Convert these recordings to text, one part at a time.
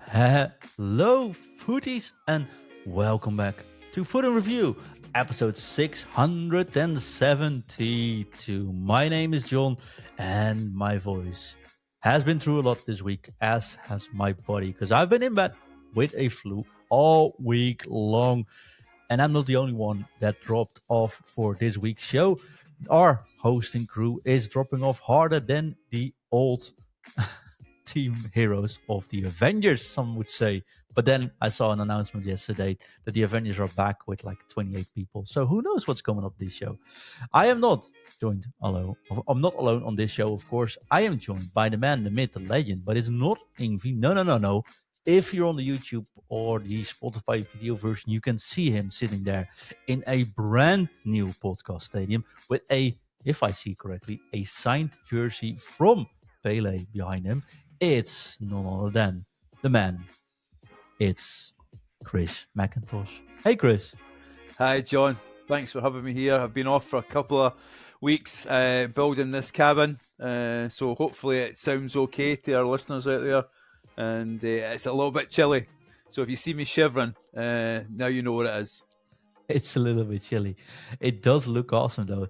Hello, footies, and welcome back to FUT IN Review, episode 672. My name is John, and my voice has been through a lot this week, as has my body, because I've been in bed with a flu all week long, and I'm not the only one that dropped off for this week's show. Our hosting crew is dropping off harder than the old team heroes of the Avengers, some would say. But then I saw an announcement yesterday that the Avengers are back with like 28 people. So who knows what's coming up this show? I am not joined alone. I'm not alone on this show, of course. I am joined by the man, the myth, the legend, but it's not Ingvi. No. If you're on the YouTube or the Spotify video version, you can see him sitting there in a brand new podcast stadium with a, if I see correctly, a signed jersey from Pele behind him. It's none other than the man. It's Chris McIntosh. Hey, Chris. Hi, John. Thanks for having me here. I've been off for a couple of weeks building this cabin, so hopefully it sounds okay to our listeners out there. And it's a little bit chilly, so if you see me shivering, now you know what it is. It's a little bit chilly. It does look awesome, though.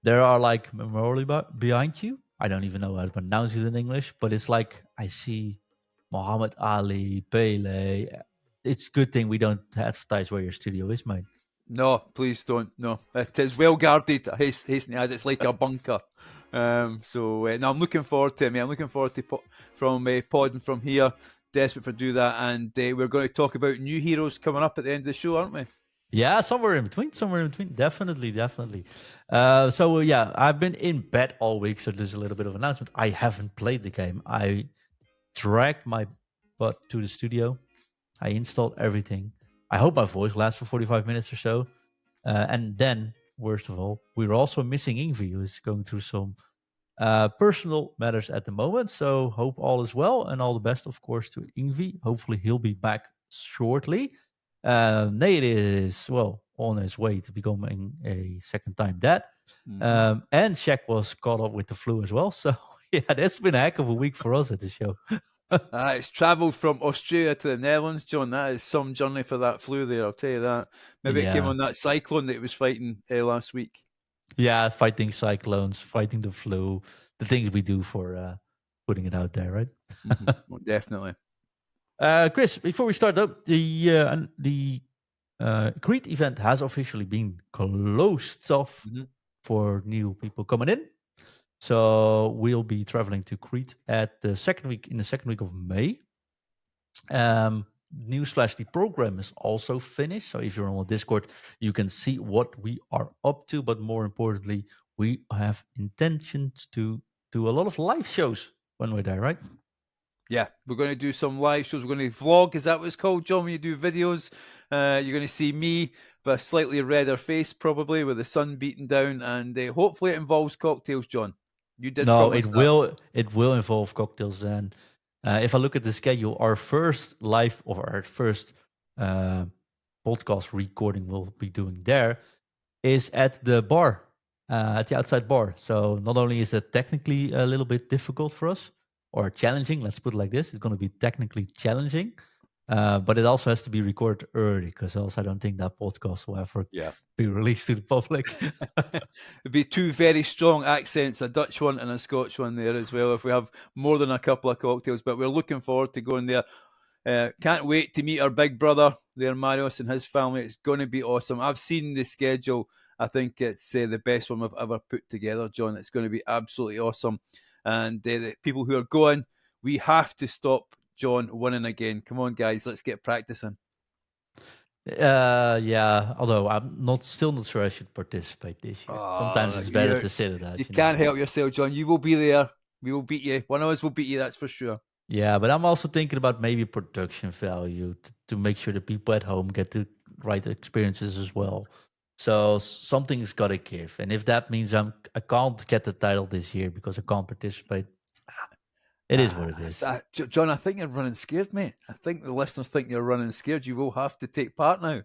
There are like memorial behind you. I don't even know how to pronounce it in English, but it's like I see Muhammad Ali, Pele. It's a good thing we don't advertise where your studio is, mate. No, please don't. No, it is well guarded. Hasten to add, it's like a bunker. So no, I'm looking forward to it, mate. I'm looking forward to podding from here. Desperate for do that, and we're going to talk about new heroes coming up at the end of the show, aren't we? Yeah, somewhere in between. Definitely. So I've been in bed all week, so there's a little bit of announcement. I haven't played the game. I dragged my butt to the studio. I installed everything. I hope my voice lasts for 45 minutes or so. And then, worst of all, we're also missing Ingvi, who's going through some personal matters at the moment. So hope all is well, and all the best, of course, to Ingvi. Hopefully he'll be back shortly. Nate is, well, on his way to becoming a second time dad. And Shaq was caught up with the flu as well. So, yeah, that's been a heck of a week for us at the show. It's travelled from Australia to the Netherlands, John. That is some journey for that flu there, I'll tell you that. Maybe it came on that cyclone that it was fighting last week. Yeah, fighting cyclones, fighting the flu, the things we do for putting it out there, right? Definitely. Chris, before we start up, the Crete event has officially been closed off for new people coming in. So we'll be traveling to Crete in the second week of May. Newsflash, the program is also finished. So if you're on Discord, you can see what we are up to. But more importantly, we have intentions to do a lot of live shows when we're there, right? Yeah, we're going to do some live shows. We're going to vlog. Is that what it's called, John? When you do videos, you're going to see me with a slightly redder face, probably with the sun beating down, and hopefully it involves cocktails, John. You did. No, it will. It will involve cocktails. And if I look at the schedule, our first live or our first podcast recording we'll be doing there is at the bar, at the outside bar. So not only is that technically a little bit difficult for us or challenging, let's put it like this, it's going to be technically challenging. But it also has to be recorded early because else I don't think that podcast will ever be released to the public. It'd be two very strong accents, a Dutch one and a Scotch one there as well, if we have more than a couple of cocktails. But we're looking forward to going there. Can't wait to meet our big brother there, Marius, and his family. It's going to be awesome. I've seen the schedule. I think it's the best one we've ever put together, John. It's going to be absolutely awesome. And the people who are going, we have to stop John winning again. Come on, guys, let's get practicing. Yeah, although I'm still not sure I should participate this year. Sometimes it's better to sit it out. You can't help yourself, John. You will be there. We will beat you. One of us will beat you, that's for sure. Yeah, but I'm also thinking about maybe production value to make sure the people at home get the right experiences as well. So something's got to give. And if that means I can't get the title this year because I can't participate, it is what it is. John, I think you're running scared, mate. I think the listeners think you're running scared. You will have to take part now.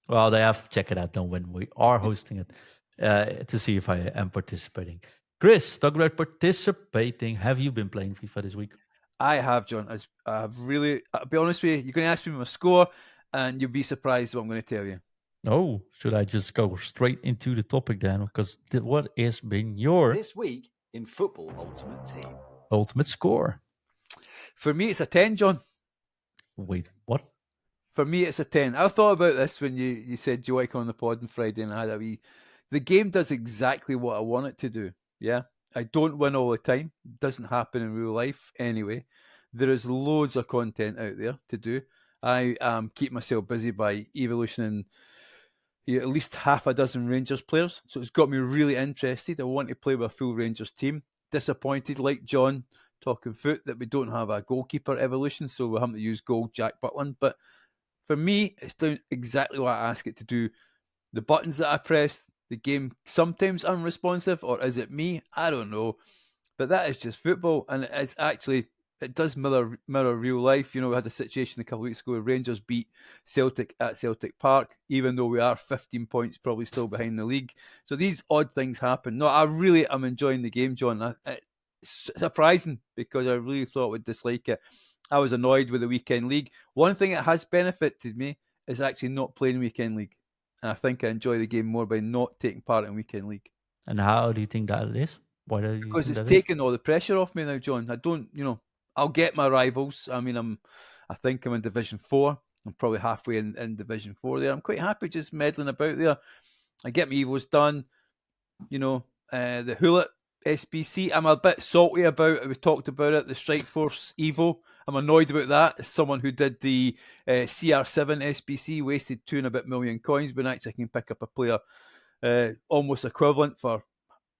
Well, they have to check it out now when we are hosting it to see if I am participating. Chris, talk about participating. Have you been playing FIFA this week? I have, John. I have really. I'll be honest with you. You're going to ask me my score, and you'll be surprised what I'm going to tell you. Oh, should I just go straight into the topic then? Because what has been your This week in Football Ultimate Team ultimate score? For me, it's a 10, John. Wait, what? For me, it's a 10. I thought about this when you said, do you like on the pod on Friday? And I had a wee. The game does exactly what I want it to do. Yeah. I don't win all the time. It doesn't happen in real life anyway. There is loads of content out there to do. I keep myself busy by evolutioning at least half a dozen Rangers players. So it's got me really interested. I want to play with a full Rangers team. Disappointed, like John, talking foot, that we don't have a goalkeeper evolution. So we're having to use goal Jack Butland. But for me, it's doing exactly what I ask it to do. The buttons that I press, the game sometimes unresponsive, or is it me? I don't know. But that is just football, and it's actually, it does mirror real life. We had a situation a couple of weeks ago where Rangers beat Celtic at Celtic Park, even though we are 15 points probably still behind the league. So these odd things happen. No, I really am enjoying the game, John. It's surprising because I really thought I would dislike it. I was annoyed with the weekend league. One thing that has benefited me is actually not playing weekend league. And I think I enjoy the game more by not taking part in weekend league. And how do you think that is? Why do you Because think it's that is? taking all the pressure off me now, John. I don't, I'll get my rivals. I mean, I think I'm in Division 4. I'm probably halfway in Division 4 there. I'm quite happy just meddling about there. I get my Evos done. The Hullet SBC, I'm a bit salty about it. We talked about it, the Strike Force Evo. I'm annoyed about that. As someone who did the CR7 SBC, wasted 2 and a bit million coins, but actually I can pick up a player almost equivalent for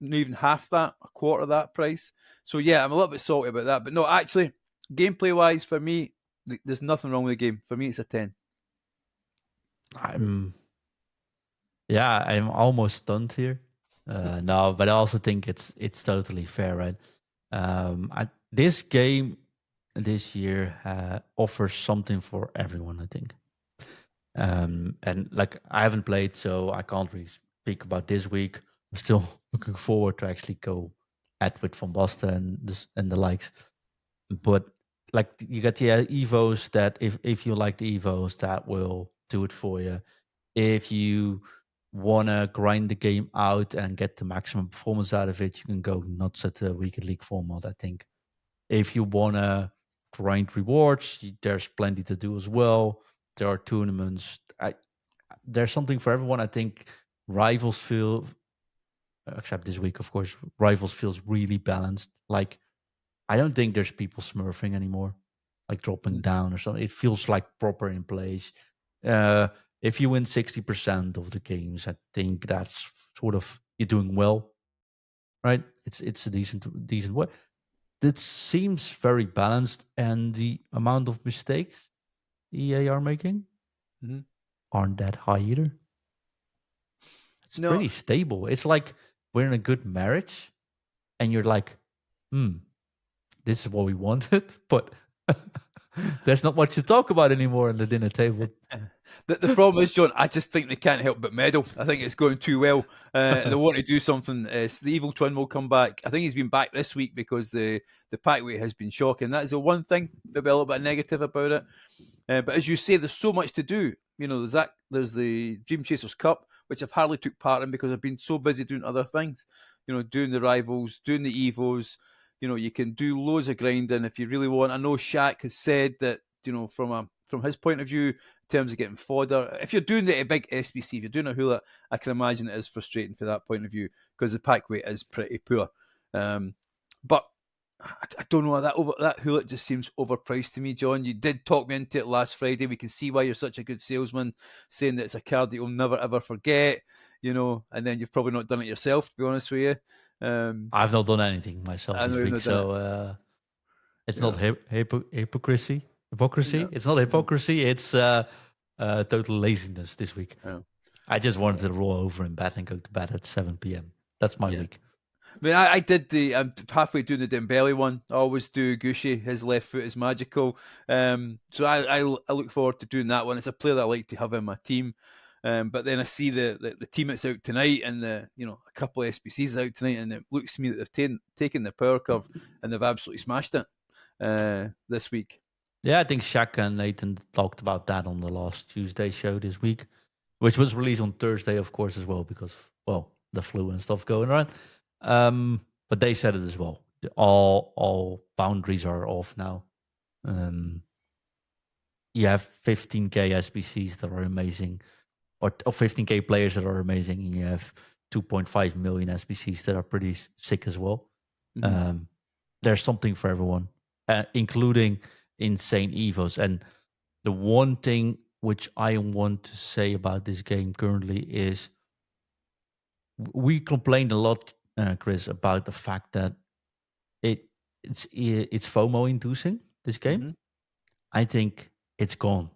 not even half that, a quarter of that price. So yeah, I'm a little bit salty about that. But no, actually, gameplay-wise, for me, there's nothing wrong with the game. For me, it's a 10. I'm almost stunned here. No, but I also think it's totally fair, right? This game this year offers something for everyone, I think. And like I haven't played, so I can't really speak about this week. I'm still looking forward to actually go at with Van Basten and the likes. But like you got the Evos that if you like the Evos, that will do it for you. If you want to grind the game out and get the maximum performance out of it, you can go nuts at the weekend league format, I think. If you want to grind rewards, there's plenty to do as well. There are tournaments. There's something for everyone. I think Rivals feel, except this week, of course, Rivals feels really balanced. Like, I don't think there's people smurfing anymore, like dropping down or something. It feels like proper in place. If you win 60% of the games, I think that's sort of, you're doing well, right? It's a decent way. It seems very balanced, and the amount of mistakes EA are making aren't that high either. It's pretty stable. It's like we're in a good marriage, and you're like, this is what we wanted, but there's not much to talk about anymore on the dinner table. The problem is, John, I just think they can't help but meddle. I think it's going too well. They want to do something. The Evil Twin will come back. I think he's been back this week because the pack weight has been shocking. That is the one thing, maybe a little bit negative about it. But as you say, there's so much to do. There's the Dream Chasers Cup, which I've hardly took part in because I've been so busy doing other things. Doing the Rivals, doing the Evos. You can do loads of grinding if you really want. I know Shaq has said that, from his point of view, in terms of getting fodder, if you're doing a big SBC, if you're doing a hula, I can imagine it is frustrating for that point of view because the pack weight is pretty poor. But I don't know, that hula just seems overpriced to me, John. You did talk me into it last Friday. We can see why you're such a good salesman, saying that it's a card that you'll never ever forget, and then you've probably not done it yourself, to be honest with you. I've not done anything myself this week, so it's not hypocrisy. Yeah. It's not hypocrisy. It's total laziness this week. Yeah. I just wanted to roll over in bed and go to bed at 7 p.m. That's my week. I mean, I did I'm halfway doing the Dembele one. I always do Gushy. His left foot is magical. So I look forward to doing that one. It's a player that I like to have in my team. But then I see the team that's out tonight, and a couple of SBCs out tonight, and it looks to me that they've taken the power curve and they've absolutely smashed it. this week. Yeah, I think Shaq and Nathan talked about that on the last Tuesday show this week, which was released on Thursday, of course, as well, because, well, the flu and stuff going around. But they said it as well. All boundaries are off now. You have 15K SBCs that are amazing, or 15K players that are amazing, and you have 2.5 million SBCs that are pretty sick as well. Mhm. There's something for everyone, including insane evos. And the one thing which I want to say about this game currently is we complained a lot, Chris, about the fact that it's FOMO inducing, this game. Mhm. I think it's gone.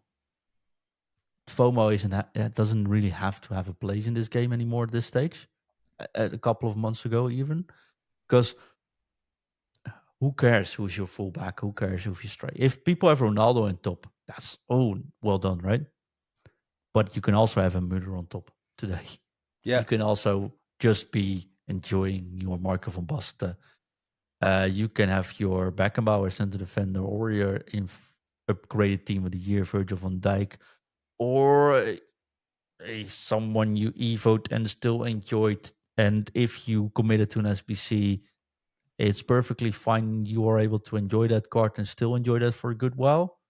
FOMO doesn't really have to have a place in this game anymore at this stage. A couple of months ago, even, because who cares who's your fullback? Who cares if you strike? If people have Ronaldo on top, that's well done, right? But you can also have a murder on top today. Yeah. You can also just be enjoying your Marco van Basten. You can have your Beckenbauer center defender, or your upgraded team of the year, Virgil van Dijk, or someone you evoed and still enjoyed. And if you committed to an SBC, it's perfectly fine. You are able to enjoy that card and still enjoy that for a good while.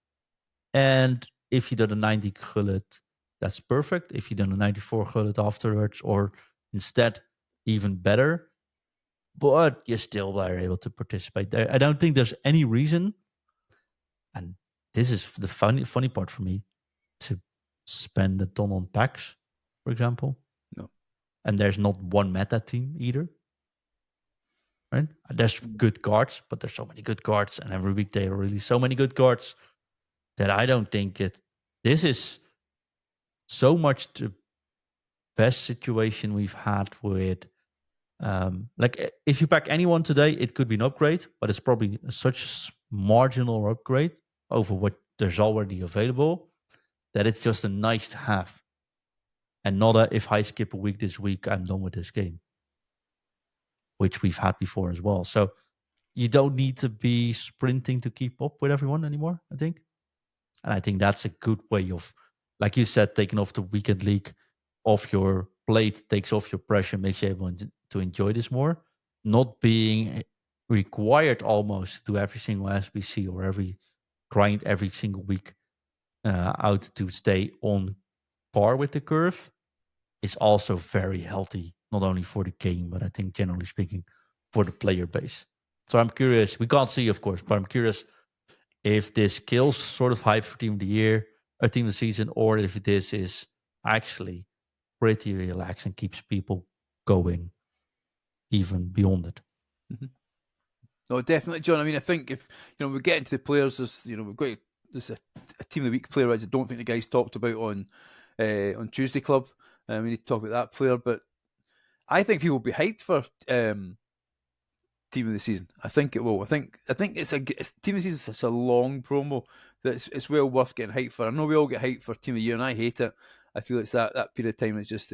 And if you did a 90 gullet, that's perfect. If you did a 94 gullet afterwards, or instead, even better. But you still are able to participate there. I don't think there's any reason, and this is the funny part for me, to spend a ton on packs, for example. No. And there's not one meta team either. Right? There's good cards, but there's so many good cards, and every week they release so many good cards that I don't think this is so much the best situation we've had with like if you pack anyone today, it could be an upgrade, but it's probably such marginal upgrade over what there's already available that it's just a nice to have, and not a if I skip a week this week, I'm done with this game, which we've had before as well. So you don't need to be sprinting to keep up with everyone anymore, I think. And I think that's a good way of, like you said, taking off the weekend league off your plate, takes off your pressure, makes you able to enjoy this more. Not being required almost to do every single SBC or every grind every single week out to stay on par with the curve is also very healthy, not only for the game, but I think generally speaking, for the player base. So I'm curious. We can't see, of course, but I'm curious if this kills sort of hype for team of the year, or team of the season, or if this is actually pretty relaxed and keeps people going even beyond it. Mm-hmm. No, definitely, John. I mean, I think if we get into the players, we've got there's a team of the week player. I don't think the guys talked about on Tuesday Club. We need to talk about that player, but I think people will be hyped for team of the season. I think it will. I think it's team of the season. It's a long promo that it's well worth getting hyped for. I know we all get hyped for team of the year, and I hate it. I feel it's that period of time. It just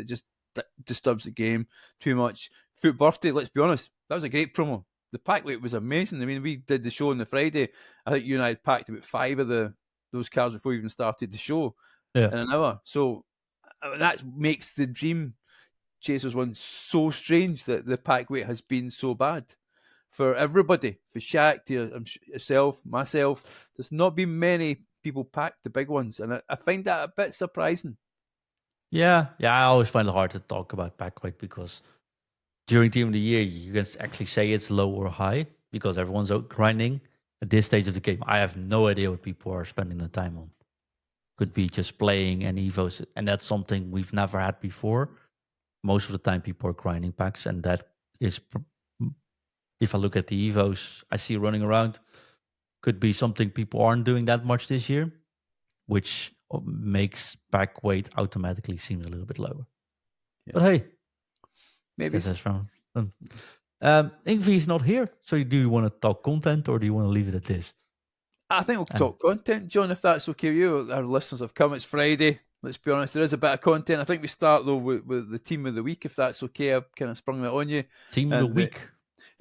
disturbs the game too much. FUT birthday. Let's be honest. That was a great promo. The pack weight was amazing. I mean, we did the show on the Friday. I think you and I had packed about 5 of those cards before we even started the show in an hour. So that makes the Dream Chasers one so strange that the pack weight has been so bad for everybody. For Shaq, to yourself, myself, there's not been many people packed the big ones, and I find that a bit surprising. Yeah. I always find it hard to talk about pack weight because during team of the year, you can actually say it's low or high because everyone's out grinding at this stage of the game. I have no idea what people are spending the time on. Could be just playing and evos, and that's something we've never had before. Most of the time, people are grinding packs, and that is, if I look at the evos I see running around, could be something people aren't doing that much this year, which makes pack weight automatically seem a little bit lower. Yeah. But hey, maybe that's from. Ingvi's not here, so do you want to talk content or do you want to leave it at this? I think we'll talk content, John, if that's okay with you. Our listeners have come. It's Friday. Let's be honest, there is a bit of content. I think we start, though, with the team of the week, if that's okay. I've kind of sprung that on you. Team of the week.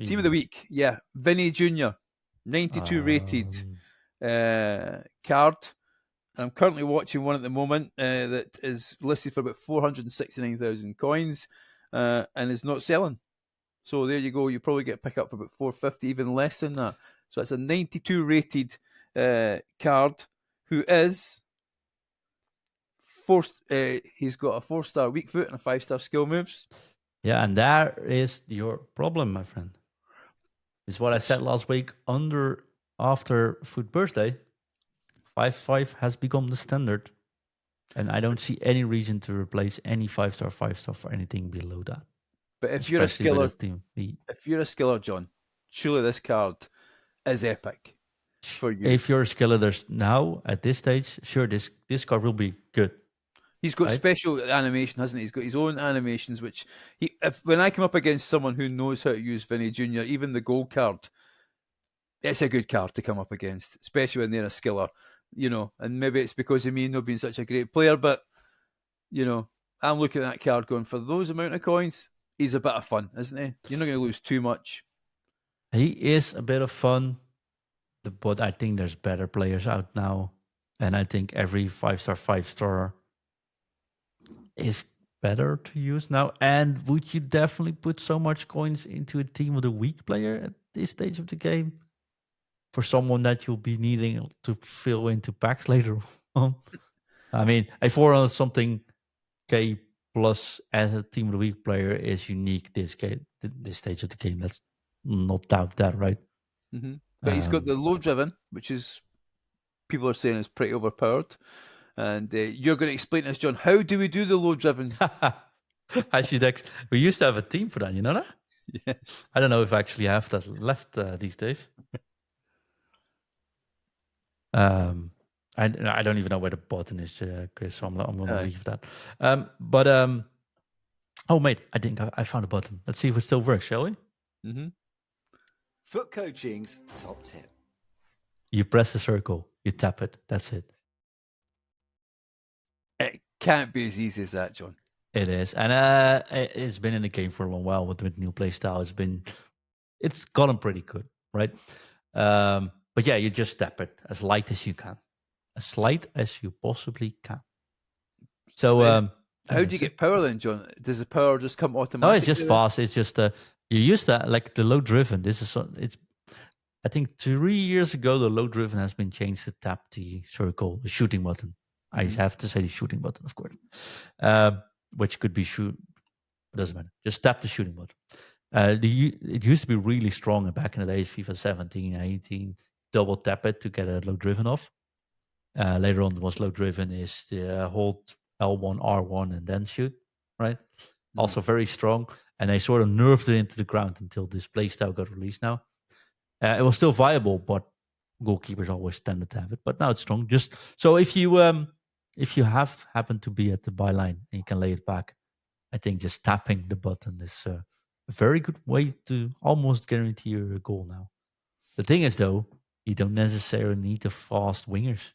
Team of the week, yeah. Vinny Jr., 92 rated card. I'm currently watching one at the moment that is listed for about 469,000 coins and is not selling. So there you go. You probably get pick up for about 450, even less than that. So it's a 92 rated card who is he's got a 4-star weak foot and a 5-star skill moves. Yeah, and there is your problem, my friend. It's what I said last week. After FUT birthday, 5-5 has become the standard, and I don't see any reason to replace any 5-star, 5-star for anything below that. But if you're a skiller, team, if you're a skiller, John, surely this card is epic for you. If you're a skiller, there's now at this stage, sure, this card will be good. He's got special animation, hasn't he? He's got his own animations, which when I come up against someone who knows how to use Vinny Jr., even the gold card, it's a good card to come up against, especially when they're a skiller, and maybe it's because of me not being such a great player, but, I'm looking at that card going, for those amount of coins, he's a bit of fun, isn't he? You're not going to lose too much. He is a bit of fun, but I think there's better players out now, and I think every 5-star, 5-star is better to use now. And would you definitely put so much coins into a team with a weak player at this stage of the game for someone that you'll be needing to fill into packs later on? I mean, a 400 something K plus as a team with a weak player is unique this stage of the game. Let's not doubt that, right? Mm-hmm. But he's got the low driven, which is people are saying is pretty overpowered. And you're going to explain to us, John, how do we do the low driven? We used to have a team for that, you know that? Yeah. I don't know if I actually have that left these days. I don't even know where the button is, Chris, so I'm going to leave that. Oh, mate, I think I found a button. Let's see if it still works, shall we? Mm-hmm. FUT Coaching's top tip. You press the circle, you tap it, that's it. It can't be as easy as that, John. It is. And it's been in the game for a long while with new play style. It's gotten pretty good, right? But yeah, you just tap it as light as you can. As light as you possibly can. So how do you get power then, John? Does the power just come automatically? No, it's just fast. It's just you use that like the low driven. I think 3 years ago the low driven has been changed to tap the circle, the shooting button. I have to say the shooting button, of course, which could be shoot. It doesn't matter. Just tap the shooting button. It used to be really strong back in the days, FIFA 17, 18. Double tap it to get a low driven off. Later on, was low driven is the hold L1, R1, and then shoot. Right. Also very strong, and they sort of nerfed it into the ground until this playstyle got released. Now it was still viable, but goalkeepers always tended to have it. But now it's strong. Just so if you have happened to be at the byline and you can lay it back, I think just tapping the button is a very good way to almost guarantee your goal now. The thing is, though, you don't necessarily need the fast wingers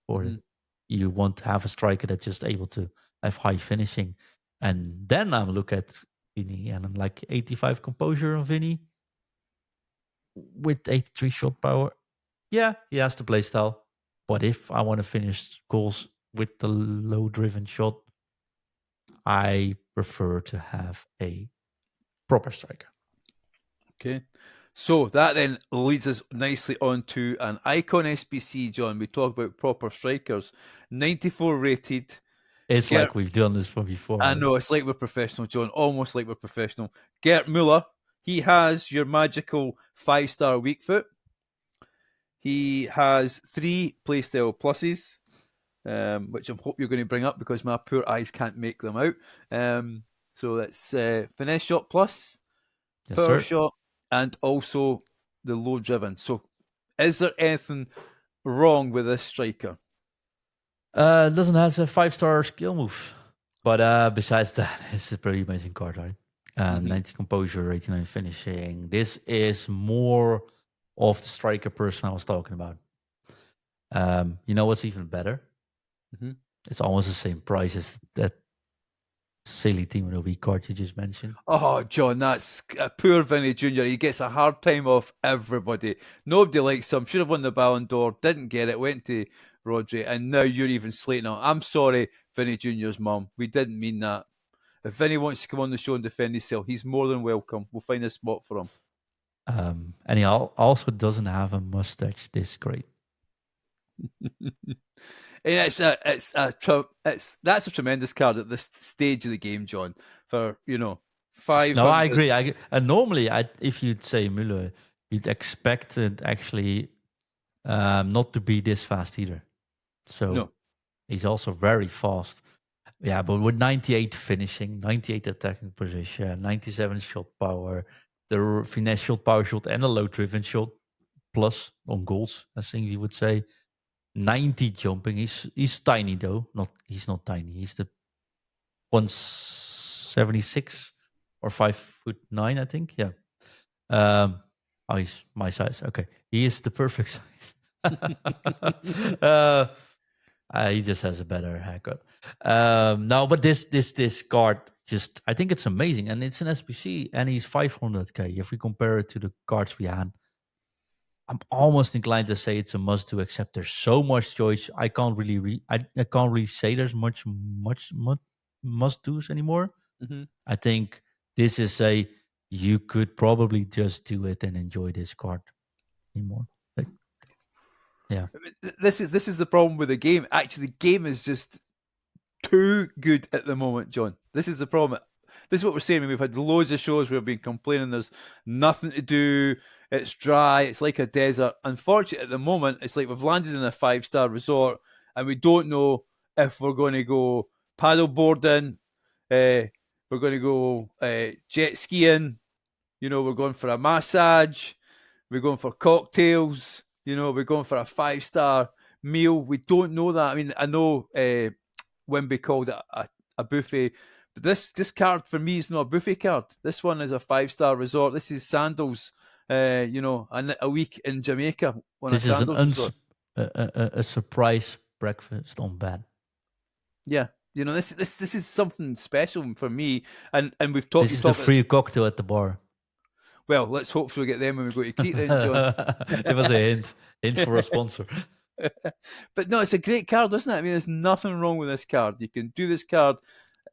for it. You want to have a striker that's just able to have high finishing. And then I look at Vinny and I'm like 85 composure on Vinny with 83 shot power. Yeah, he has the play style. But if I want to finish goals with the low driven shot, I prefer to have a proper striker. Okay. So that then leads us nicely on to an icon SBC, John. We talk about proper strikers. 94 rated. It's like we've done this one before. I know, it's like we're professional, John. Almost like we're professional. Gert Muller, he has your magical 5-star weak foot. He has 3 playstyle pluses, which I hope you're going to bring up because my poor eyes can't make them out. So that's finesse shot plus, power shot, and also the low driven. So is there anything wrong with this striker? It doesn't have a 5-star skill move. But besides that, it's a pretty amazing card, right? 90 composure, 89 finishing. This is more of the striker person I was talking about. You know what's even better? It's almost the same price as that silly team of the week card you just mentioned. Oh, John, that's a poor Vinny Jr. He gets a hard time off everybody. Nobody likes him. Should have won the Ballon d'Or. Didn't get it. Went to Rodri. And now you're even slating him. I'm sorry, Vinny Jr.'s mum. We didn't mean that. If Vinny wants to come on the show and defend himself, he's more than welcome. We'll find a spot for him. And he also doesn't have a mustache this great. And that's a tremendous card at this stage of the game, John. For 5. No, I agree. And normally, if you'd say Müller, you'd expect it actually not to be this fast either. So he's also very fast. Yeah, but with 98 finishing, 98 attacking position, 97 shot power, the finesse shot, power shot, and a low driven shot, plus on goals, I think you would say. 90 jumping. He's tiny though. He's not tiny. He's the 176 or 5'9", I think. Yeah. He's my size. Okay, he is the perfect size. He just has a better haircut. No, but this card just, I think it's amazing, and it's an SBC, and he's 500k. If we compare it to the cards we had, I'm almost inclined to say it's a must-do. Except there's so much choice. I can't really I can't really say there's much must-dos anymore. Mm-hmm. I think this is you could probably just do it and enjoy this card anymore. Yeah. This is the problem with the game. Actually, the game is just too good at the moment, John. This is the problem. This is what we're saying. We've had loads of shows where we've been complaining there's nothing to do. It's dry. It's like a desert. Unfortunately, at the moment, it's like we've landed in a 5-star resort and we don't know if we're going to go paddle boarding, we're going to go jet skiing, we're going for a massage, we're going for cocktails, we're going for a 5-star meal. We don't know that. I mean, I know Wimby called it a buffet, but this card for me is not a buffet card. This one is a 5-star resort. This is Sandals, a week in Jamaica. This is a surprise breakfast on bed. Yeah, this is something special for me. And we've talked. This is the free cocktail at the bar. Well, let's hopefully get them when we go to Crete then, John. It was a hint for a sponsor. But no, it's a great card, isn't it? I mean, there's nothing wrong with this card. You can do this card.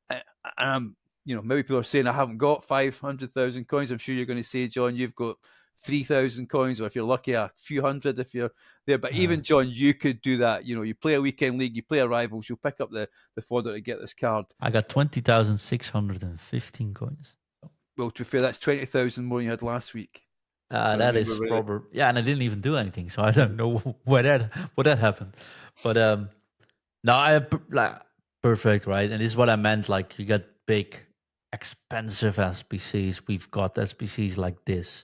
Maybe people are saying I haven't got 500,000 coins. I'm sure you're going to say, John, you've got 3,000 coins, or if you're lucky, a few hundred if you're there. But even, John, you could do that. You play a weekend league, you play a rivals, you'll pick up the fodder to get this card. I got 20,615 coins. Well, to be fair, that's 20,000 more than you had last week. That is proper. Yeah, and I didn't even do anything, so I don't know what that happened. But no, perfect, right? And this is what I meant. Like, you got big, expensive SBCs. We've got SBCs like this.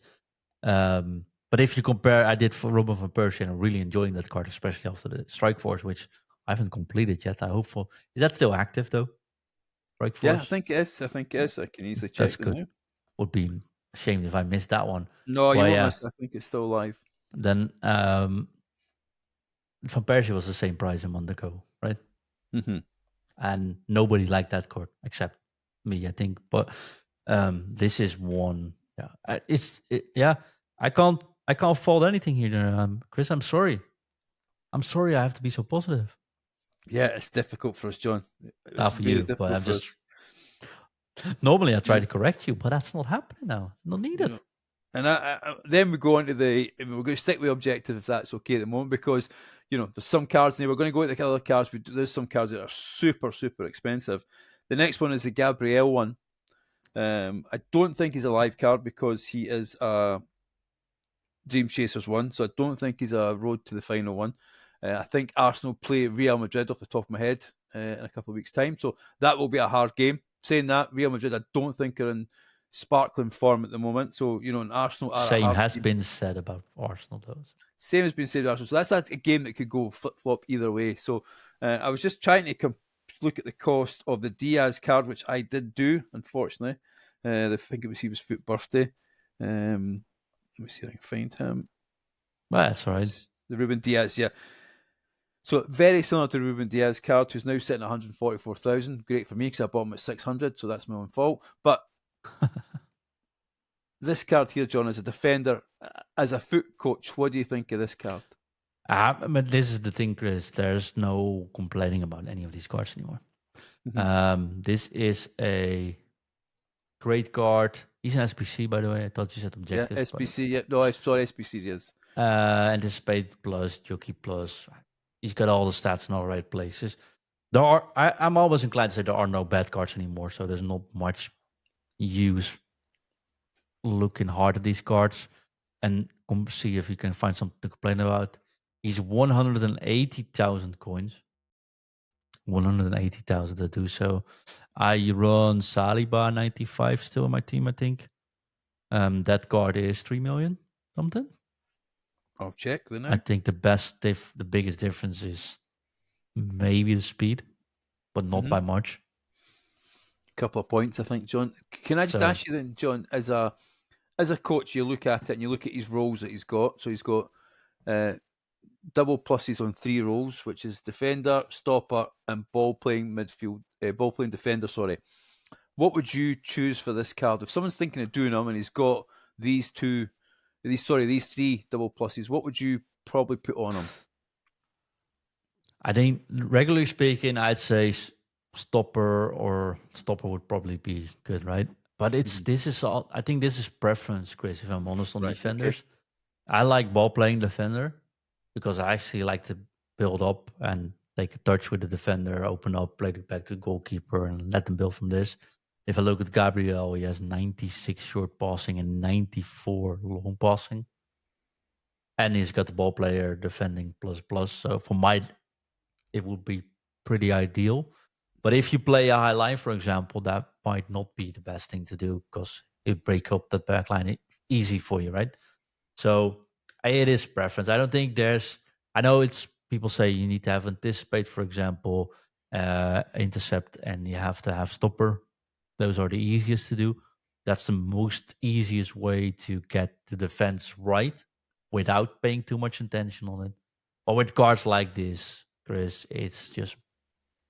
But if you compare, I did for Robin van Persie, and I'm really enjoying that card, especially after the Strike Force, which I haven't completed yet. I hope for. Is that still active though? Strike Force? Yeah, I think it is. I can easily check. That's good. Now. Would be ashamed if I missed that one. No, you won't miss. I think it's still live. Then Van Persie was the same price a month ago, right? Mm-hmm. And nobody liked that card except me, I think. But this is one. Yeah, I can't fault anything here, Chris. I'm sorry. I have to be so positive. Yeah, it's difficult for us, John. Not for you, but I'm just. Normally, I try to correct you, but that's not happening now. Not needed. And then we go on to we're going to stick with objective if that's okay at the moment, because there's some cards and we're going to go into the other cards. There's some cards that are super, super expensive. The next one is the Gabriel one. I don't think he's a live card because he is a Dream Chasers one, so I don't think he's a road to the final one. I think Arsenal play Real Madrid off the top of my head in a couple of weeks' time, so that will be a hard game. Saying that, Real Madrid I don't think are in sparkling form at the moment, so and Arsenal are same has been said about Arsenal though. Same has been said about Arsenal, so that's a game that could go flip-flop either way. So I was just trying to look at the cost of the Diaz card, which I did do, unfortunately. I think it was his FUT birthday. Let me see if I can find him. Well, that's all right. The Ruben Diaz, yeah. So very similar to Ruben Diaz card, who's now sitting at 144,000. Great for me because I bought him at 600, so that's my own fault. But this card here, John, as a defender, as a foot coach, what do you think of this card? But this is the thing, Chris. There's no complaining about any of these cards anymore. This is a great card. He's an SBC, by the way. I thought you said objective. Yeah, SBC. Yeah, no, sorry, SBC, yes. Anticipate plus, jockey plus. He's got all the stats in all the right places. I'm always inclined to say there are no bad cards anymore, so there's not much use looking hard at these cards and see if you can find something to complain about. He's 180,000 coins. 180,000 to do so. I run Saliba 95 still in my team, I think. That card is 3 million something. I'll check then. I think the biggest difference is maybe the speed, but not by much. Couple of points, I think, John. Can I just ask you then, John, as a coach, you look at it and you look at his roles that he's got. So he's got double pluses on 3 roles, which is defender, stopper, and ball playing defender. Sorry. What would you choose for this card? If someone's thinking of doing them and he's got these 3 double pluses, what would you probably put on him? I think, regularly speaking, I'd say stopper would probably be good, right? But this is all. I think this is preference, Chris. If I'm honest on defenders, okay. I like ball playing defender because I actually like to build up and take a touch with the defender, open up, play it back to the goalkeeper, and let them build from this. If I look at Gabriel, he has 96 short passing and 94 long passing, and he's got the ball player defending plus. So for it would be pretty ideal. But if you play a high line, for example, that might not be the best thing to do because it break up that back line easy for you, right? So it is preference. I don't think I know it's people say you need to have anticipate, for example, intercept, and you have to have stopper. Those are the easiest to do. That's the most easiest way to get the defense right without paying too much attention on it. But with cards like this, Chris, it's just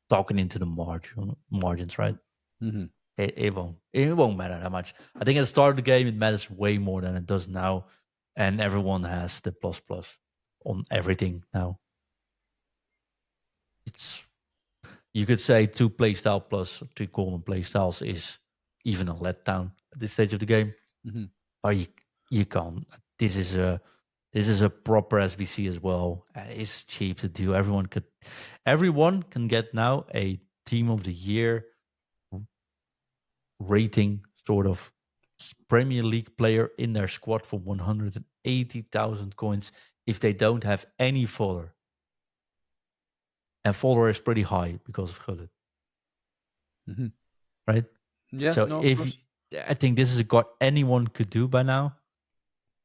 talking into the margins, right? Mm-hmm. It won't matter that much. I think at the start of the game, it matters way more than it does now, and everyone has the plus on everything now. You could say 2 playstyle plus 3 common playstyles is even a letdown at this stage of the game. Mm-hmm. But you can't. This is a proper SBC as well. It's cheap to do. Everyone can get now a team of the year rating, sort of Premier League player in their squad for 180,000 coins if they don't have any follower. And follower is pretty high because of Gullit. Mm-hmm. Right? Yeah. So I think this is a card anyone could do by now.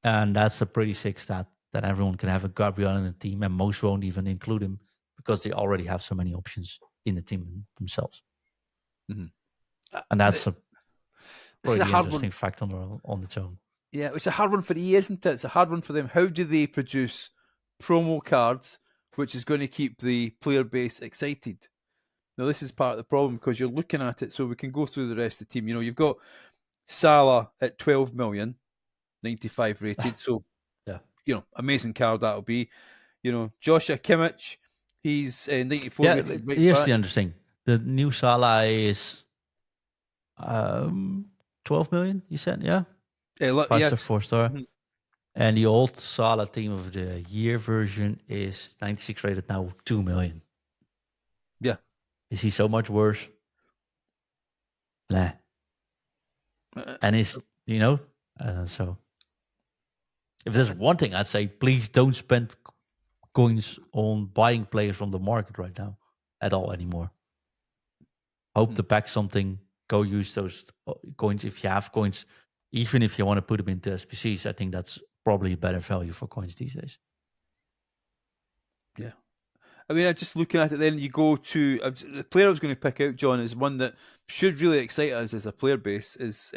And that's a pretty sick stat that everyone can have a Gabriel in the team, and most won't even include him because they already have so many options in the team themselves. Mm-hmm. And that's a pretty interesting one. Fact on its own. Yeah, it's a hard one for EA, isn't it? It's a hard one for them. How do they produce promo cards which is going to keep the player base excited? Now, this is part of the problem because you're looking at it, so we can go through the rest of the team. You've got Salah at 12 million, 95 rated. So, yeah, amazing card that'll be. Joshua Kimmich, he's 94 rated. Here's the interesting. The new Salah is 12 million, you said, yeah? 5-star, 4-star. Mm-hmm. And the old Salah Team of the Year version is 96 rated now, 2 million. Yeah. Is he so much worse? Nah. And it's, so if there's one thing I'd say, please don't spend coins on buying players from the market right now at all anymore. Hope to pack something. Go use those coins if you have coins. Even if you want to put them into SBCs, I think that's probably a better value for coins these days. Yeah. I mean, just looking at it, then you go to the player I was going to pick out, John, is one that should really excite us as a player base, is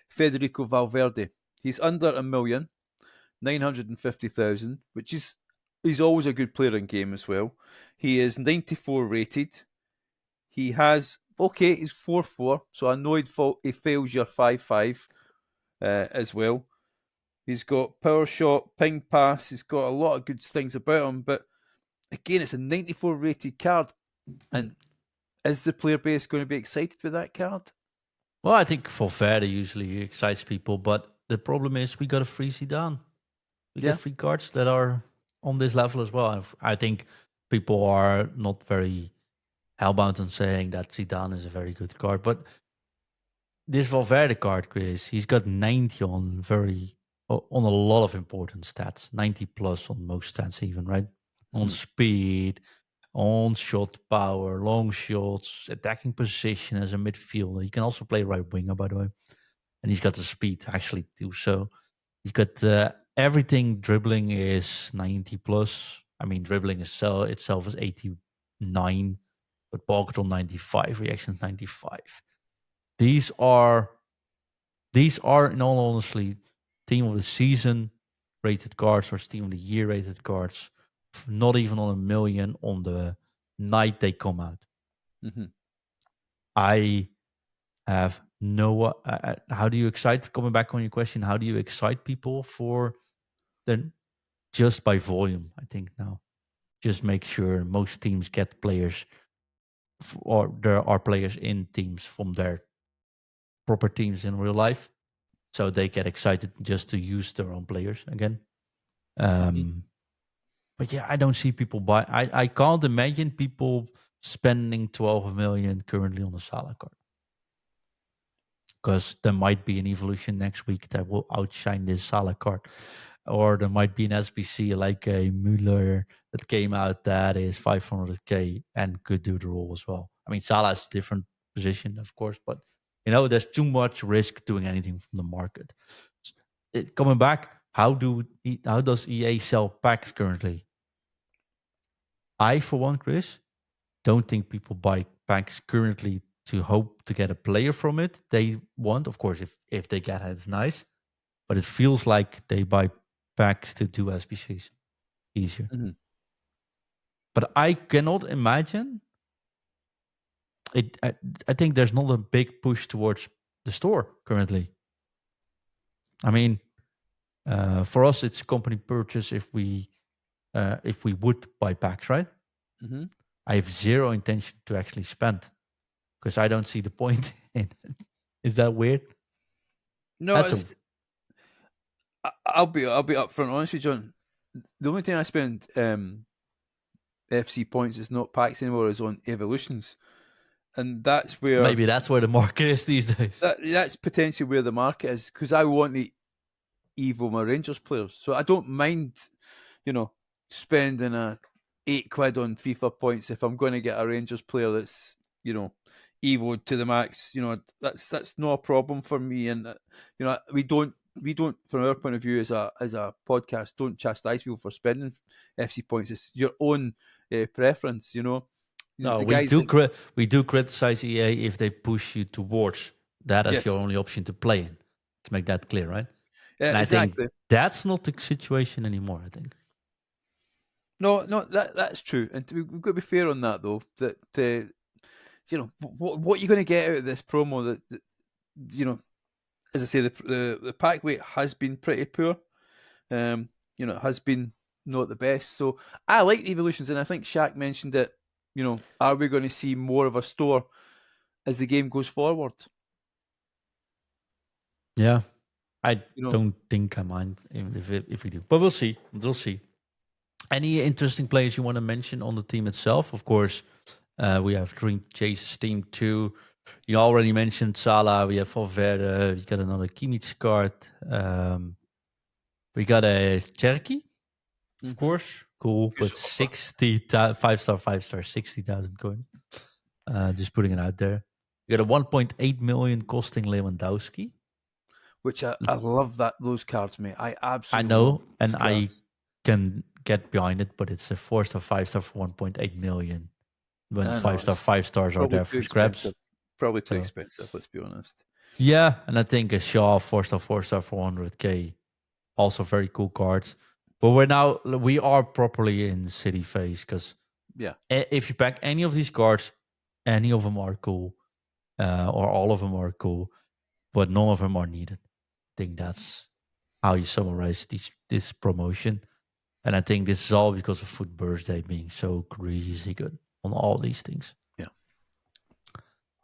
Federico Valverde. He's under 1,950,000, which is he's always a good player in game as well. He is 94 rated. He has, okay, he's 4-4, so I know he fails your 5-5 as well. He's got power shot, ping pass. He's got a lot of good things about him. But again, it's a 94 rated card. And is the player base going to be excited with that card? Well, I think Valverde usually excites people, but the problem is we got a free Zidane. We get free cards that are on this level as well. I think people are not very hellbound on saying that Zidane is a very good card, but this Valverde card, Chris, he's got 90 on a lot of important stats, 90 plus on most stats, even right on speed, on shot power, long shots, attacking position as a midfielder. He can also play right winger, by the way, and he's got the speed actually too. So he's got everything. Dribbling is 90 plus. I mean, dribbling itself is 89, but ball control 95, reactions 95. These are, in all honesty, team of the season rated cards or team of the year rated cards. Not even on 1 million on the night they come out. I have no. How do you excite? Coming back on your question, how do you excite people for then? Just by volume, I think now. Just make sure most teams get players, or there are players in teams from their proper teams in real life, so they get excited just to use their own players again. But yeah, I don't see people buy. I can't imagine people spending 12 million currently on a Salah card, because there might be an evolution next week that will outshine this Salah card, or there might be an SBC like a Müller that came out that is 500k and could do the role as well. I mean, Salah is a different position, of course, but there's too much risk doing anything from the market. Coming back, how does EA sell packs currently? I, for one, Chris, don't think people buy packs currently to hope to get a player from it. They want, of course, if they get it, it's nice. But it feels like they buy packs to do SBCs easier. But I cannot imagine it. I think there's not a big push towards the store currently. I mean, for us, it's a company purchase if we would buy packs, right? I have zero intention to actually spend, because I don't see the point in it. Is that weird? No, I'll be upfront honest with you, John. The only time I spend FC points is not packs anymore, is on evolutions, and that's where maybe that's where the market is these days. That's potentially where the market is, because I want to evo my Rangers players, so I don't mind, spending a £8 on FIFA points if I'm going to get a Rangers player that's evoed to the max. That's not a problem for me, and we don't from our point of view as a podcast don't chastise people for spending FC points. It's your own preference. No, we do criticize EA if they push you towards that as your only option to play in. To make that clear, right? Yeah, and exactly. I think that's not the situation anymore, I think. No, that's true, and we've got to be fair on that, though. That what you're going to get out of this promo, that as I say, the pack weight has been pretty poor. It has been not the best. So I like the evolutions, and I think Shaq mentioned it. Are we going to see more of a store as the game goes forward? Yeah, I don't think I mind if we do, but we'll see. We'll see. Any interesting players you want to mention on the team itself? Of course, we have Dream Chase's team too. You already mentioned Salah. We have Valverde. We got another Kimmich card. We got a Cherky, of course. Cool, but 5-star, 60,000 coin. Just putting it out there. We got a 1.8 million costing Lewandowski, which I love those cards, mate. I absolutely know, and I can get behind it, but it's a 4-star, 5-star for 1.8 million. When 5-star, 5 stars are there for scraps. Probably too expensive, let's be honest. Yeah, and I think a Shaw 4-star for 100k, also very cool cards. But we are properly in city phase because if you pack any of these cards, any of them are cool, or all of them are cool, but none of them are needed. I think that's how you summarize this promotion. And I think this is all because of Foot Birthday being so crazy good on all these things. Yeah.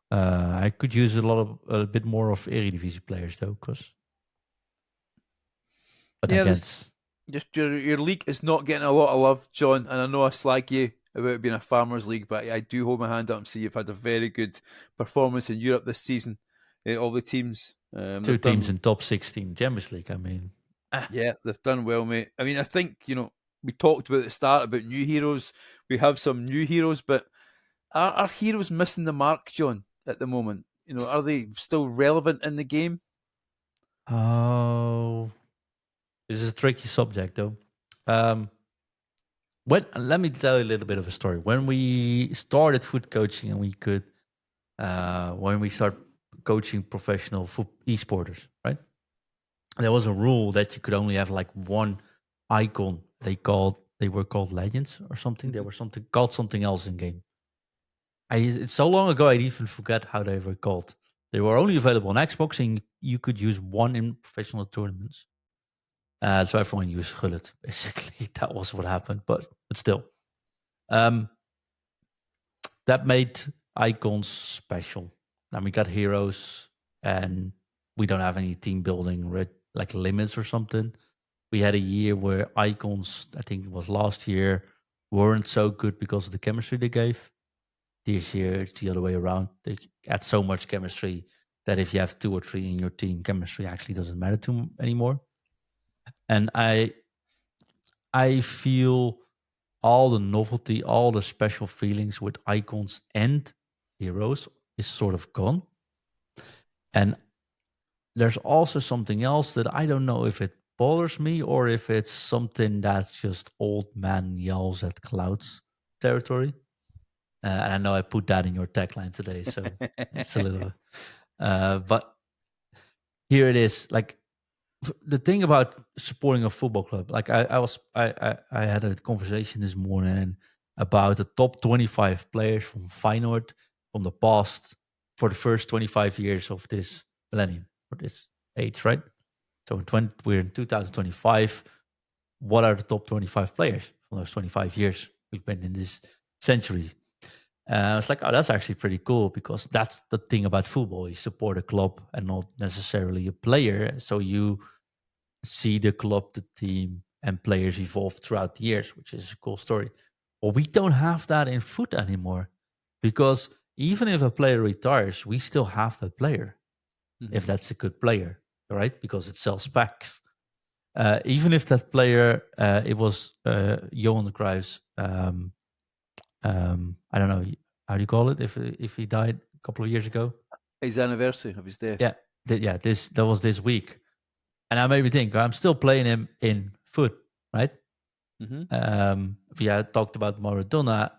I could use a bit more of Eredivisie players though, but again, just your league is not getting a lot of love, John. And I know I slag you about it being a farmers league, but I do hold my hand up and say you've had a very good performance in Europe this season. All the teams, 2 teams in top 16 Champions League. I mean, yeah, they've done well, mate. I mean, I think we talked about at the start about new heroes. We have some new heroes, but are heroes missing the mark, John, at the moment? Are they still relevant in the game? Oh, this is a tricky subject, though. Let me tell you a little bit of a story. When we started foot coaching, and we could, when we start coaching professional esporters, right? There was a rule that you could only have like one icon. They were called legends or something. They were called something else in game. It's so long ago I even forget how they were called. They were only available on Xbox, and you could use one in professional tournaments. So everyone used Gullit. Basically, that was what happened. But still, that made icons special. And we got heroes, and we don't have any team building like limits or something. We had a year where icons, I think it was last year, weren't so good because of the chemistry they gave. This year, it's the other way around. They add so much chemistry that if you have 2 or 3 in your team, chemistry actually doesn't matter to them anymore. And I feel all the novelty, all the special feelings with icons and heroes is sort of gone. And there's also something else that I don't know if it bothers me or if it's something that's just old man yells at clouds territory. And I know I put that in your tagline today, so it's a little. But here it is. Like the thing about supporting a football club, like I had a conversation this morning about the top 25 players from Feyenoord from the past for the first 25 years of this millennium, or this age, right? So we're in 2025. What are the top 25 players from those 25 years we've been in this century? It's like, oh, that's actually pretty cool because that's the thing about football. You support a club and not necessarily a player. So you see the club, the team, and players evolve throughout the years, which is a cool story. But we don't have that in foot anymore because even if a player retires, we still have that player if that's a good player, right? Because it sells packs. Even if that player, it was Johan Cruijff's, I don't know, how do you call it if he died a couple of years ago? His anniversary of his death. Yeah, that was this week. And I made me think, I'm still playing him in foot, right? We had talked about Maradona.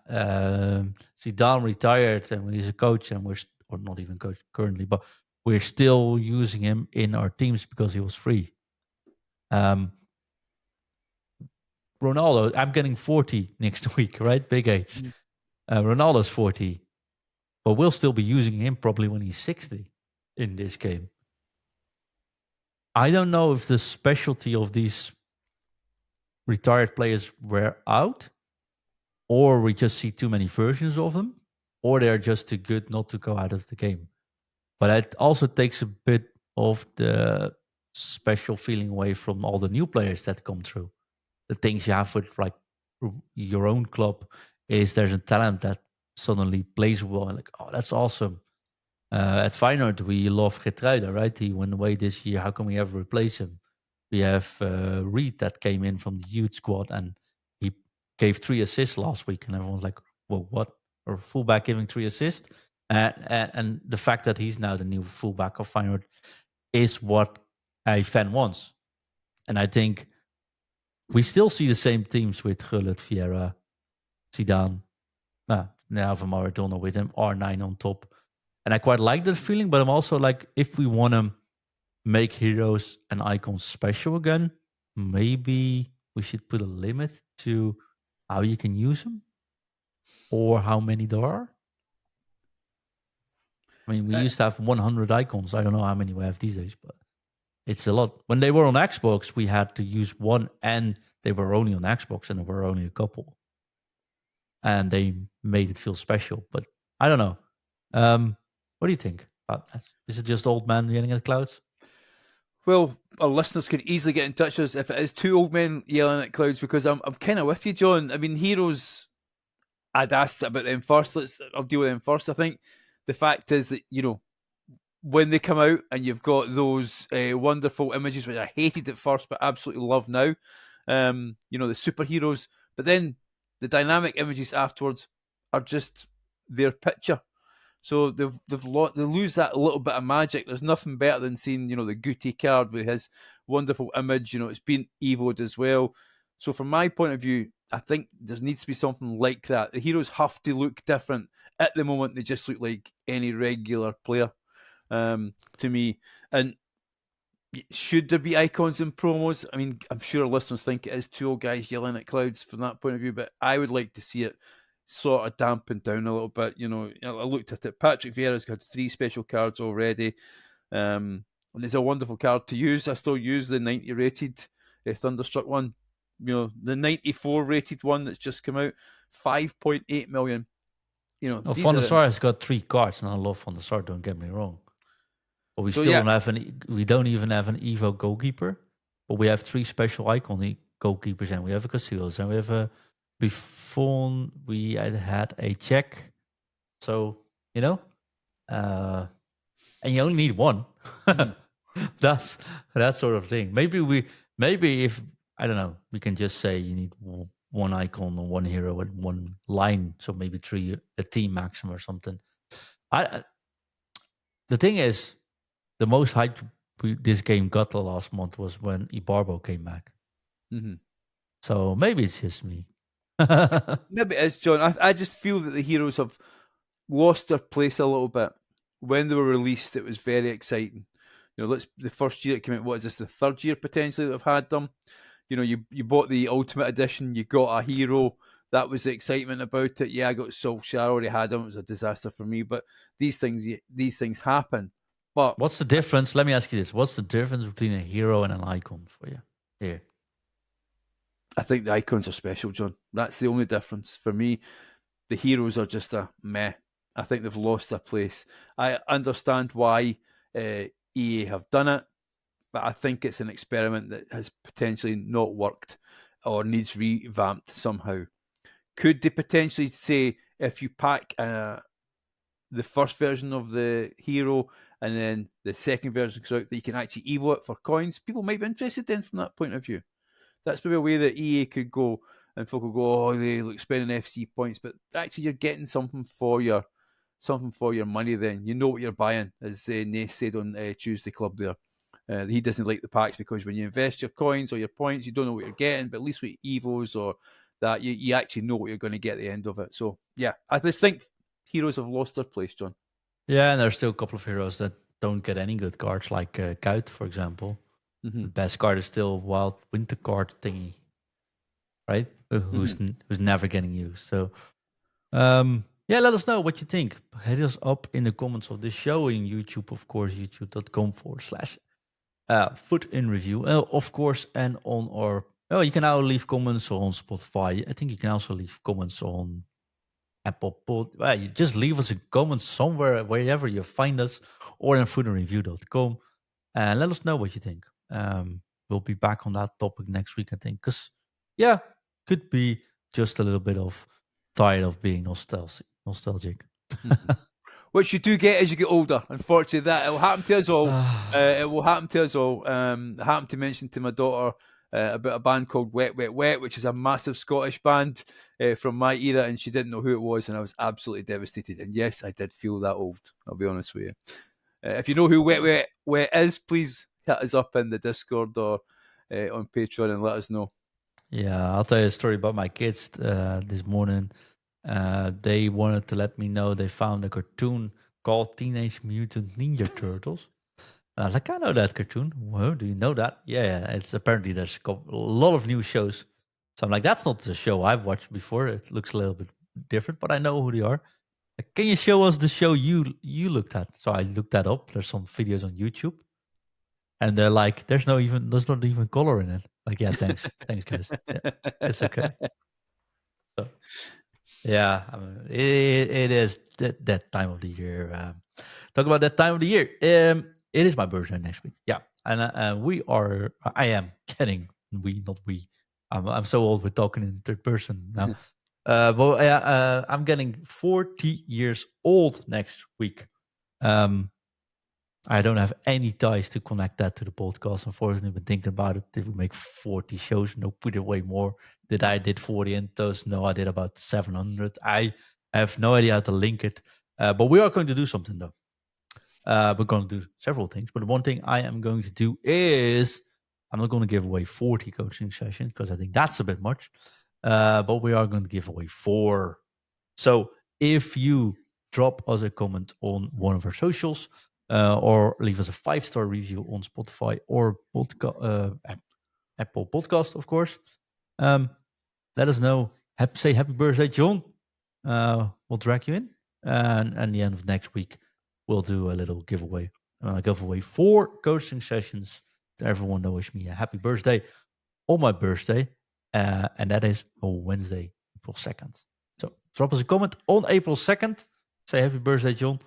Zidane retired, and he's a coach, and or not even coach currently, but we're still using him in our teams because he was free. Ronaldo, I'm getting 40 next week, right? Big age. Ronaldo's 40, but we'll still be using him probably when he's 60 in this game. I don't know if the specialty of these retired players were out, or we just see too many versions of them, or they're just too good not to go out of the game. But it also takes a bit of the special feeling away from all the new players that come through. The things you have with like your own club is there's a talent that suddenly plays well and like, oh, that's awesome. At Feyenoord, we love Geertruida, right? He went away this year. How can we ever replace him? We have Reed that came in from the youth squad and he gave 3 assists last week. And everyone's like, well, what? Or fullback giving 3 assists? And the fact that he's now the new fullback of Feyenoord is what a fan wants. And I think we still see the same teams with Gullit, Vieira, Zidane, now for Maradona with him, R9 on top. And I quite like that feeling, but I'm also like, if we want to make heroes and icons special again, maybe we should put a limit to how you can use them or how many there are. I mean, we used to have 100 icons. I don't know how many we have these days, but it's a lot. When they were on Xbox, we had to use one, and they were only on Xbox, and there were only a couple. And they made it feel special. But I don't know. What do you think about that? Is it just old man yelling at clouds? Well, our listeners can easily get in touch with us if it is two old men yelling at clouds, because I'm kind of with you, John. I mean, Heroes, I'd asked about them first. I'll deal with them first. I think the fact is that, when they come out and you've got those wonderful images, which I hated at first but absolutely love now, the superheroes, but then the dynamic images afterwards are just their picture. So they lose that little bit of magic. There's nothing better than seeing, the Guti card with his wonderful image. It's been evoed as well. So from my point of view, I think there needs to be something like that. The heroes have to look different. At the moment, they just look like any regular player to me. And should there be icons in promos? I mean, I'm sure listeners think it is two old guys yelling at clouds from that point of view, but I would like to see it sort of dampened down a little bit. I looked at it. Patrick Vieira's got 3 special cards already. And it's a wonderful card to use. I still use the 90 rated Thunderstruck one. The 94 rated one that's just come out, 5.8 million. Van der Sar has got 3 cards, and I love Van der Sar, don't get me wrong. But we don't have we don't even have an Evo goalkeeper. But we have 3 special icon goalkeepers, and we have a Casillas, and we have a Buffon. We had a Czech. So, and you only need one. That's that sort of thing. Maybe if, I don't know, we can just say you need one icon or one hero and one line. So maybe 3 a team maximum or something. The thing is, the most hype this game got the last month was when Ibarbo came back. Mm-hmm. So maybe it's just me. Maybe it is, John. I just feel that the heroes have lost their place a little bit. When they were released, it was very exciting. The first year it came out, what is this, the 3rd year potentially that I've had them? You bought the Ultimate Edition, you got a hero. That was the excitement about it. Yeah, I got Solskjaer, I already had him. It was a disaster for me. But these things happen. But what's the difference? Let me ask you this. What's the difference between a hero and an icon for you here? I think the icons are special, John. That's the only difference. For me, the heroes are just a meh. I think they've lost their place. I understand why EA have done it, but I think it's an experiment that has potentially not worked or needs revamped somehow. Could they potentially say, if you pack the first version of the hero and then the second version comes out, that you can actually evo it for coins? People might be interested then from that point of view. That's maybe a way that EA could go, and folk will go, oh, they look spending FC points, but actually you're getting something for your money then. You know what you're buying, as Nace said on Tuesday Club there. He doesn't like the packs because when you invest your coins or your points, you don't know what you're getting, but at least with Evos or that, you actually know what you're going to get at the end of it. So, yeah, I just think heroes have lost their place, John. Yeah, and there's still a couple of heroes that don't get any good cards, like Kuit, for example. Mm-hmm. The best card is still Wild Winter card thingy, right? Who's never getting used. So, let us know what you think. Hit us up in the comments of this show in YouTube, of course, youtube.com/FUT IN review, of course, and on our. Oh, you can now leave comments on Spotify. I think you can also leave comments on Apple Pod. Well, you just leave us a comment somewhere, wherever you find us, or on futinreview.com, and let us know what you think. We'll be back on that topic next week, I think, because could be just a little bit of tired of being nostalgic. Which you do get as you get older. Unfortunately, that it will happen to us all. It will happen to us all. I happened to mention to my daughter about a band called Wet Wet Wet, which is a massive Scottish band from my era, and she didn't know who it was, and I was absolutely devastated. And yes, I did feel that old. I'll be honest with you. If you know who Wet Wet Wet is, please hit us up in the Discord or on Patreon and let us know. Yeah, I'll tell you a story about my kids this morning. They wanted to let me know they found a cartoon called Teenage Mutant Ninja Turtles. And I was like, I know that cartoon. Whoa, do you know that? Yeah, it's apparently there's a lot of new shows. So I'm like, that's not the show I've watched before. It looks a little bit different, but I know who they are. Like, can you show us the show you looked at? So I looked that up. There's some videos on YouTube, and they're like, there's not even color in it. Like, yeah, thanks guys. Yeah, it's okay. So yeah, I mean, it is that time of the year. Talk about that time of the year. It is my birthday next week. Yeah, and we are. I am getting we, not we. I'm so old. We're talking in third person now. But I'm getting 40 years old next week. I don't have any ties to connect that to the podcast. Unfortunately, I've been thinking about it. Did we make 40 shows? No, we did way more. Did 40 intros? No, I did about 700. I have no idea how to link it. But we are going to do something though. We're going to do several things. But the one thing I am going to do is I'm not going to give away 40 coaching sessions because I think that's a bit much. But we are going to give away 4. So if you drop us a comment on one of our socials, or leave us a 5-star review on Spotify or Apple Podcast, of course. Let us know. Say happy birthday, John. We'll drag you in, and at the end of next week, we'll do a little giveaway. I give away 4 coaching sessions to everyone that wish me a happy birthday on my birthday, and that is on Wednesday, April 2nd. So drop us a comment on April 2nd. Say happy birthday, John.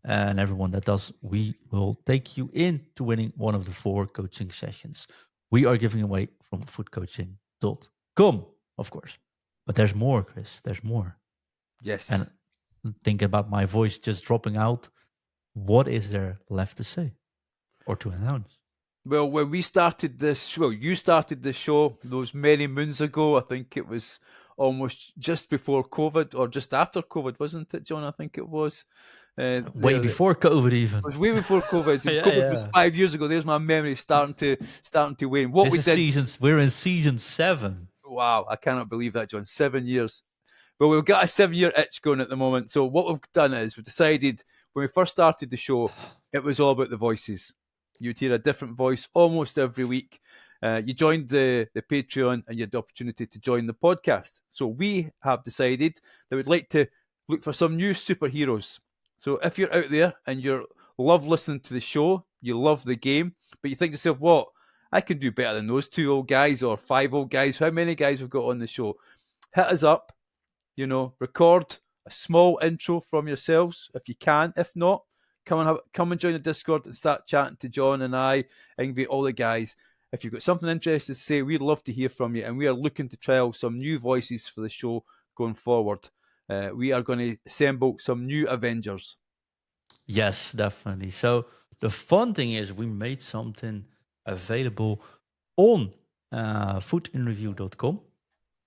And everyone that does, we will take you into winning one of the 4 coaching sessions we are giving away from footcoaching.com, of course. But there's more, Chris. There's more. Yes. And thinking about my voice just dropping out, what is there left to say or to announce? Well, when we started this, you started this show those many moons ago. I think it was almost just before COVID or just after COVID, wasn't it, John? I think it was. Way before COVID, even. It was way before COVID. COVID was 5 years ago. There's my memory starting to wane. We're in season 7. Wow, I cannot believe that, John. 7 years. Well, we've got a 7-year itch going at the moment. So what we've done is we've decided when we first started the show, it was all about the voices. You'd hear a different voice almost every week. You joined the Patreon and you had the opportunity to join the podcast. So we have decided that we'd like to look for some new superheroes. So if you're out there and you love listening to the show, you love the game, but you think to yourself, what? I can do better than those 2 old guys or 5 old guys. How many guys we've got on the show? Hit us up, record a small intro from yourselves if you can. If not, come and join the Discord and start chatting to John and I, Ingvi, all the guys. If you've got something interesting to say, we'd love to hear from you, and we are looking to trial some new voices for the show going forward. We are going to assemble some new Avengers. Yes, definitely. So the fun thing is we made something available on futinreview.com.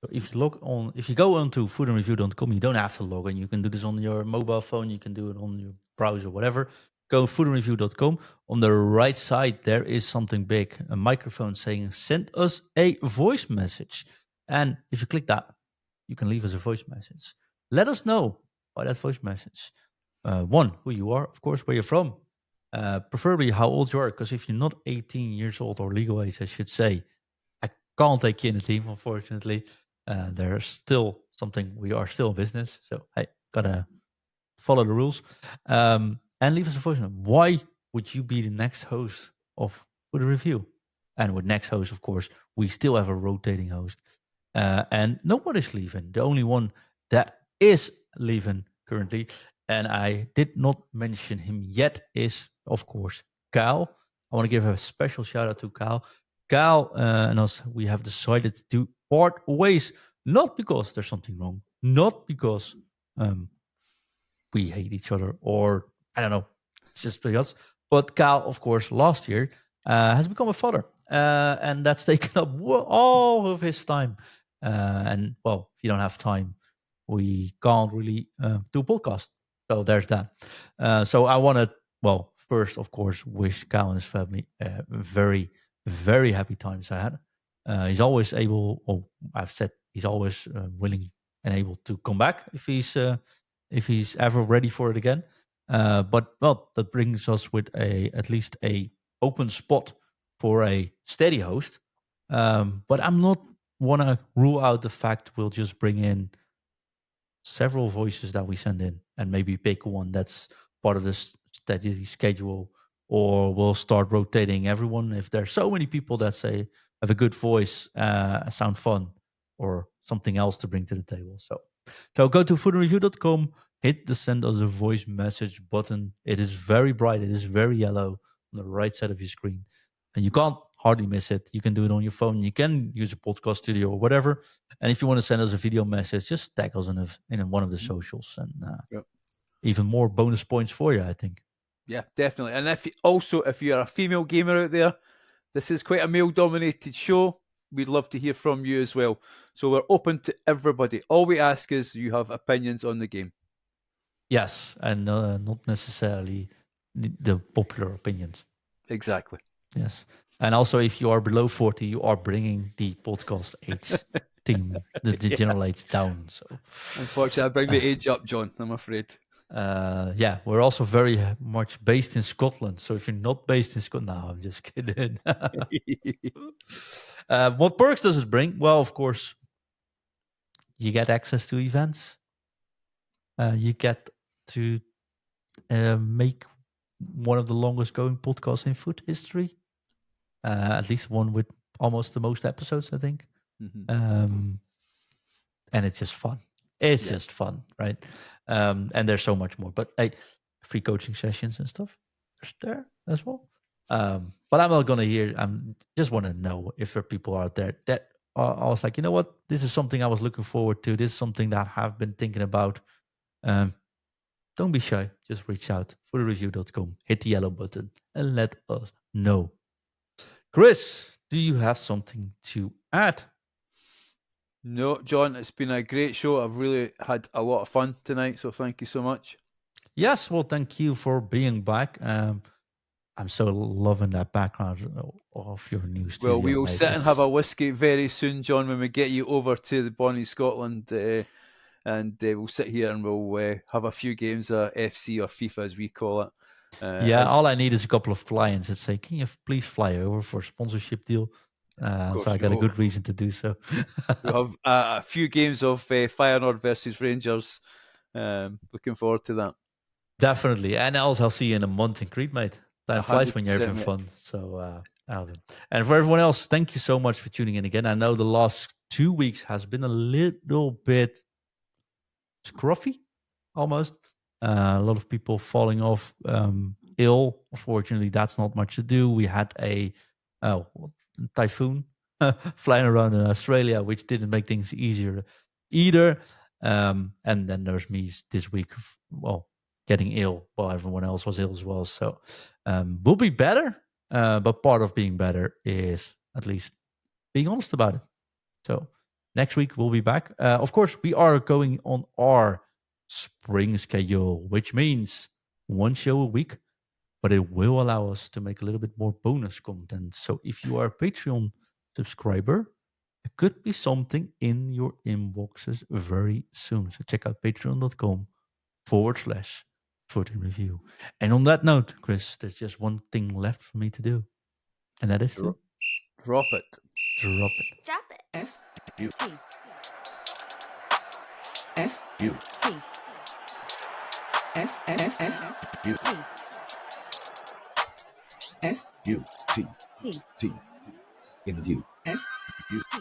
So if you go onto futinreview.com, you don't have to log in. You can do this on your mobile phone. You can do it on your browser, whatever. Go futinreview.com. On the right side, there is something big, a microphone saying, send us a voice message. And if you click that, you can leave us a voice message. Let us know by that voice message. 1, who you are, of course, where you're from, preferably how old you are, because if you're not 18 years old or legal age, I should say, I can't take you in the team, unfortunately. There's still something, we are still in business, so I gotta follow the rules. And leave us a voice note. Why would you be the next host of For the Review? And with next host, of course, we still have a rotating host. And nobody's leaving. The only one that is leaving currently, and I did not mention him yet, is, of course, Kyle. I want to give a special shout out to Kyle. Kyle and us, we have decided to part ways, not because there's something wrong, not because we hate each other, or I don't know, it's just because. But Kyle, of course, last year has become a father, and that's taken up all of his time. And well, if you don't have time, we can't really do a podcast. So there's that. So I want to, well, first, of course, wish Kyle and his family very, very happy times ahead. He's always able, or I've said he's always willing and able to come back if he's ever ready for it again. But well, that brings us with at least a open spot for a steady host. But I'm not want to rule out the fact we'll just bring in several voices that we send in and maybe pick one that's part of this steady schedule, or we'll start rotating everyone if there's so many people that say have a good voice, sound fun, or something else to bring to the table. So go to futinreview.com, hit the send us a voice message button. It is very bright, it is very yellow on the right side of your screen, and you can't hardly miss it. You can do it on your phone, you can use a podcast studio or whatever. And if you want to send us a video message, just tag us in one of the socials, and even more bonus points for you, I think. Yeah, definitely. And if you're a female gamer out there, this is quite a male-dominated show. We'd love to hear from you as well. So we're open to everybody. All we ask is you have opinions on the game. Yes, and not necessarily the popular opinions. Exactly. Yes. And also, if you are below 40, you are bringing the podcast age team, the general age down. So, unfortunately, I bring the age up, John, I'm afraid. Yeah, we're also very much based in Scotland. So if you're not based in Scotland, no, I'm just kidding. What perks does it bring? Well, of course, you get access to events. You get to make one of the longest going podcasts in FUT history. At least one with almost the most episodes, I think. Mm-hmm. And it's just fun. It's just fun, right? And there's so much more. But free coaching sessions and stuff, there's there as well. But I'm not gonna hear. I'm just want to know if there are people out there that I was like, you know what, this is something I was looking forward to. This is something that I have been thinking about. Don't be shy. Just reach out, futinreview.com, hit the yellow button, and let us know. Chris, do you have something to add? No, John, it's been a great show. I've really had a lot of fun tonight, so thank you so much. Yes, well, thank you for being back. I'm so loving that background of your new studio. Well, we will sit and have a whiskey very soon, John, when we get you over to the Bonnie Scotland, and we'll sit here and we'll have a few games of FC or FIFA, as we call it. All I need is a couple of clients that say, can you please fly over for a sponsorship deal? So I got a good reason to do so. We'll have a few games of Feyenoord versus Rangers. Looking forward to that. Definitely. And else I'll see you in a month in Crete, mate. Time flies when you're having fun. So, Alvin. And for everyone else, thank you so much for tuning in again. I know the last 2 weeks has been a little bit scruffy, almost. A lot of people falling off ill. Unfortunately, that's not much to do. We had a typhoon flying around in Australia, which didn't make things easier either. And then there's me this week, getting ill while everyone else was ill as well. So we'll be better. But part of being better is at least being honest about it. So next week we'll be back. Of course, we are going on our spring schedule, which means one show a week, but it will allow us to make a little bit more bonus content. So if you are a Patreon subscriber, it could be something in your inboxes very soon. So check out patreon.com/FUT IN review. And on that note, Chris, there's just one thing left for me to do. And that is to drop it. Drop it. F-U-T. F-U-T. F-F-F-U-T. F-U-T. T. T. In review. F-U-T.